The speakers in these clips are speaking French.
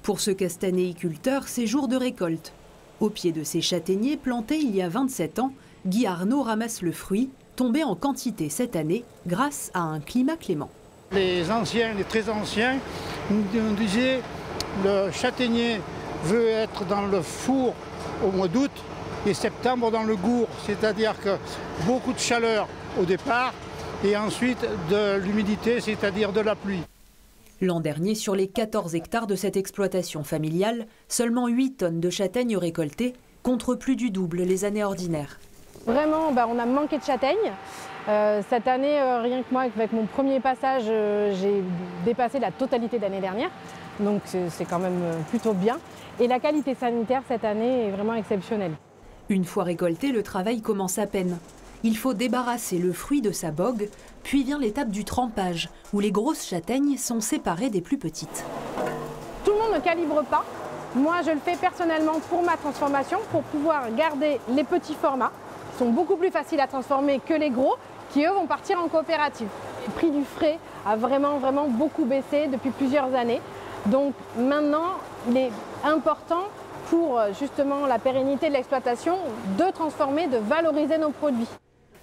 Pour ce castanéiculteur, c'est jour de récolte. Au pied de ces châtaigniers plantés il y a 27 ans, Guy Arnaud ramasse le fruit, tombé en quantité cette année grâce à un climat clément. Les anciens, les très anciens, nous disaient le châtaignier veut être dans le four au mois d'août et septembre dans le gourd, c'est-à-dire que beaucoup de chaleur au départ et ensuite de l'humidité, c'est-à-dire de la pluie. L'an dernier, sur les 14 hectares de cette exploitation familiale, seulement 8 tonnes de châtaignes récoltées, contre plus du double les années ordinaires. Vraiment, on a manqué de châtaignes. Cette année, rien que moi, avec mon premier passage, j'ai dépassé la totalité de l'année dernière. Donc c'est quand même plutôt bien. Et la qualité sanitaire cette année est vraiment exceptionnelle. Une fois récolté, le travail commence à peine. Il faut débarrasser le fruit de sa bogue, puis vient l'étape du trempage, où les grosses châtaignes sont séparées des plus petites. Tout le monde ne calibre pas. Moi, je le fais personnellement pour ma transformation, pour pouvoir garder les petits formats, qui sont beaucoup plus faciles à transformer que les gros, qui eux vont partir en coopérative. Le prix du frais a vraiment beaucoup baissé depuis plusieurs années. Donc maintenant, il est important pour justement la pérennité de l'exploitation de transformer, de valoriser nos produits.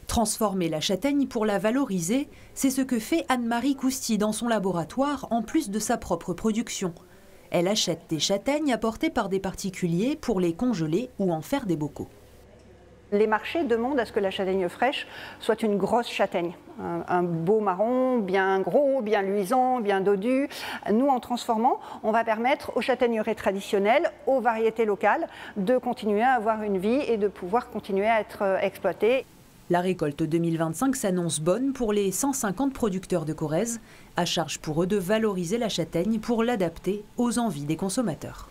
Transformer la châtaigne pour la valoriser, c'est ce que fait Anne-Marie Cousti dans son laboratoire en plus de sa propre production. Elle achète des châtaignes apportées par des particuliers pour les congeler ou en faire des bocaux. Les marchés demandent à ce que la châtaigne fraîche soit une grosse châtaigne, un beau marron, bien gros, bien luisant, bien dodu. Nous, en transformant, on va permettre aux châtaigneraies traditionnelles, aux variétés locales, de continuer à avoir une vie et de pouvoir continuer à être exploitées. La récolte 2025 s'annonce bonne pour les 150 producteurs de Corrèze, à charge pour eux de valoriser la châtaigne pour l'adapter aux envies des consommateurs.